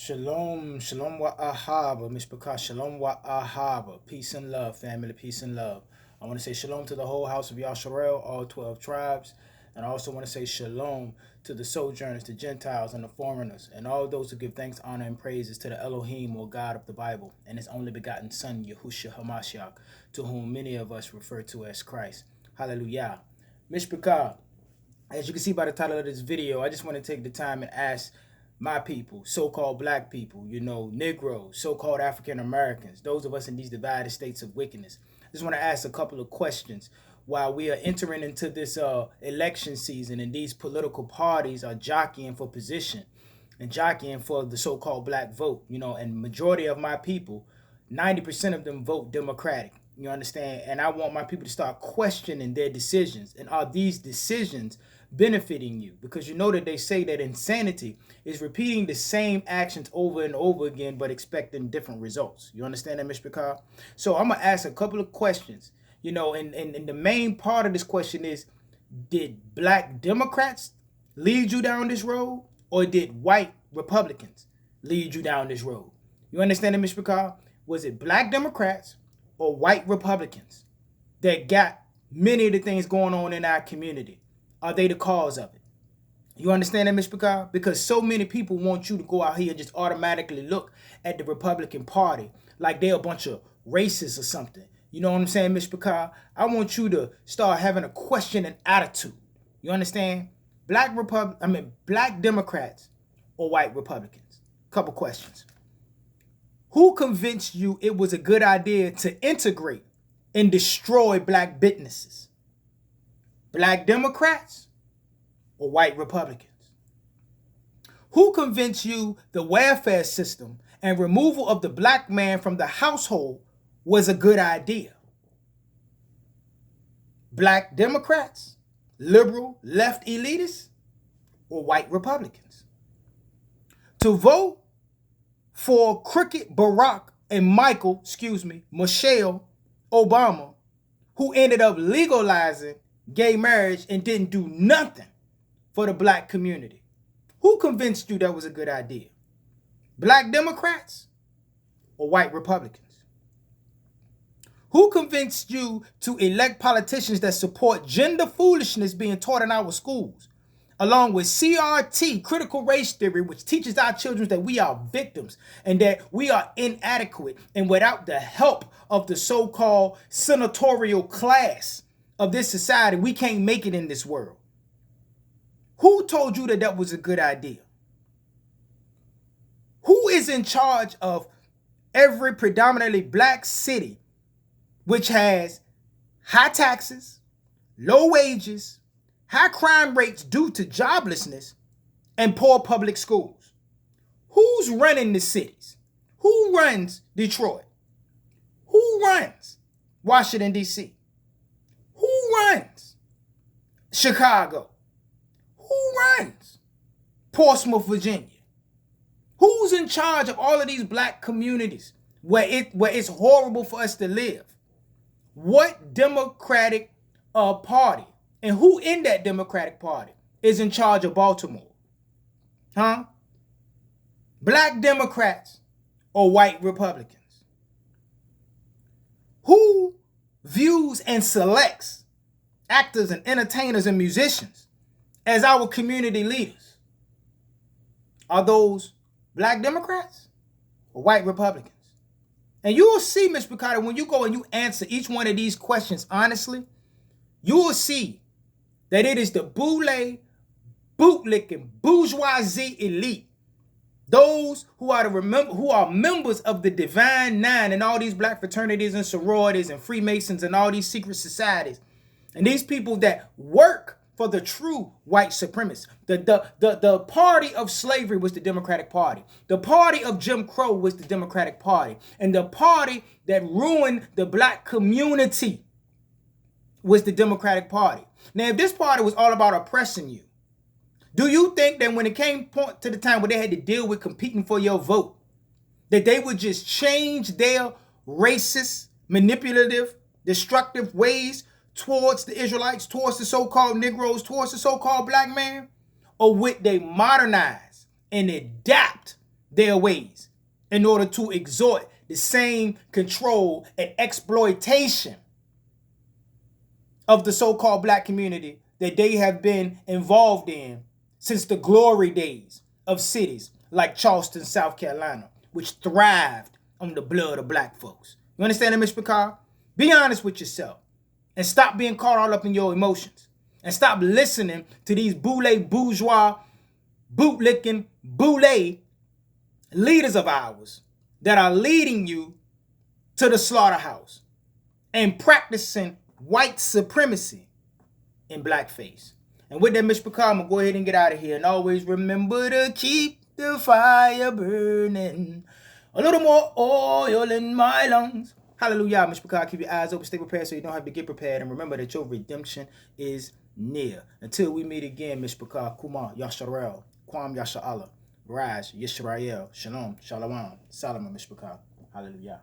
Shalom, shalom wa ahaba, mishpachah, shalom wa ahaba. Peace and love, family, peace and love. I want to say shalom to the whole house of Yasharel, all 12 tribes. And I also want to say shalom to the sojourners, the Gentiles, and the foreigners, and all those who give thanks, honor, and praises to the Elohim, or God of the Bible, and his only begotten Son, Yahushua HaMashiach, to whom many of us refer to as Christ. Hallelujah. Mishpachah, as you can see by the title of this video, I just want to take the time and ask my people, so-called black people, Negroes, so-called African Americans, those of us in these divided states of wickedness. I just want to ask a couple of questions while we are entering into this election season, and these political parties are jockeying for position and jockeying for the so-called black vote, and majority of my people, 90% of them vote Democratic. You understand? And I want my people to start questioning their decisions. And are these decisions benefiting you? Because you know that they say that insanity is repeating the same actions over and over again, but expecting different results. You understand that, Mr. So I'm going to ask a couple of questions. And the main part of this question is, did black Democrats lead you down this road, or did white Republicans lead you down this road? You understand that, Mr. Was it black Democrats or white Republicans that got many of the things going on in our community? Are they the cause of it? You understand that, Mr. Because so many people want you to go out here and just automatically look at the Republican Party like they're a bunch of racists or something. You know what I'm saying, Mr. I want you to start having a questioning attitude. You understand? Black Democrats or white Republicans? Couple questions. Who convinced you it was a good idea to integrate and destroy black businesses? Black Democrats or white Republicans? Who convinced you the welfare system and removal of the black man from the household was a good idea? Black Democrats, liberal, left elitists, or white Republicans? To vote for Cricket Barack and Michelle Obama, who ended up legalizing gay marriage and didn't do nothing for the black community. Who convinced you that was a good idea? Black Democrats or white Republicans? Who convinced you to elect politicians that support gender foolishness being taught in our schools, along with CRT, critical race theory, which teaches our children that we are victims and that we are inadequate, and without the help of the so-called senatorial class of this society, we can't make it in this world? Who told you that that was a good idea? Who is in charge of every predominantly black city which has high taxes, low wages, high crime rates due to joblessness, and poor public schools? Who's running the cities? Who runs Detroit? Who runs Washington, D.C.? Who runs Chicago? Who runs Portsmouth, Virginia? Who's in charge of all of these black communities where it's horrible for us to live? What Democratic party and who in that Democratic Party is in charge of Baltimore? Huh? Black Democrats or white Republicans? Who views and selects actors and entertainers and musicians as our community leaders? Are those black Democrats or white Republicans? And you will see, Mr. Picardo, when you go and you answer each one of these questions honestly, you will see that it is the boule, bootlicking, bourgeoisie elite, those who are members of the Divine Nine and all these black fraternities and sororities and Freemasons and all these secret societies, and these people that work for the true white supremacists. The party of slavery was the Democratic Party. The party of Jim Crow was the Democratic Party. And the party that ruined the black community was the Democratic Party. Now, if this party was all about oppressing you, do you think that when it came to the time where they had to deal with competing for your vote, that they would just change their racist, manipulative, destructive ways towards the Israelites, towards the so-called Negroes, towards the so-called black man? Or would they modernize and adapt their ways in order to exhort the same control and exploitation of the so-called black community that they have been involved in since the glory days of cities like Charleston, South Carolina, which thrived on the blood of black folks. You understand that, Mr. Picard? Be honest with yourself and stop being caught all up in your emotions and stop listening to these bourgeois, bootlicking, boule leaders of ours that are leading you to the slaughterhouse and practicing white supremacy in blackface. And with that, Mr. Picard, I'm going to go ahead and get out of here. And always remember to keep the fire burning. A little more oil in my lungs. Hallelujah, Mr. Picard. Keep your eyes open, stay prepared so you don't have to get prepared. And remember that your redemption is near. Until we meet again, Mr. Picard, Kumar, Yasharel, Kwam Yasha'Allah, Raj, Yisrael, Shalom, Shalom, Solomon, Mr. Picard. Hallelujah.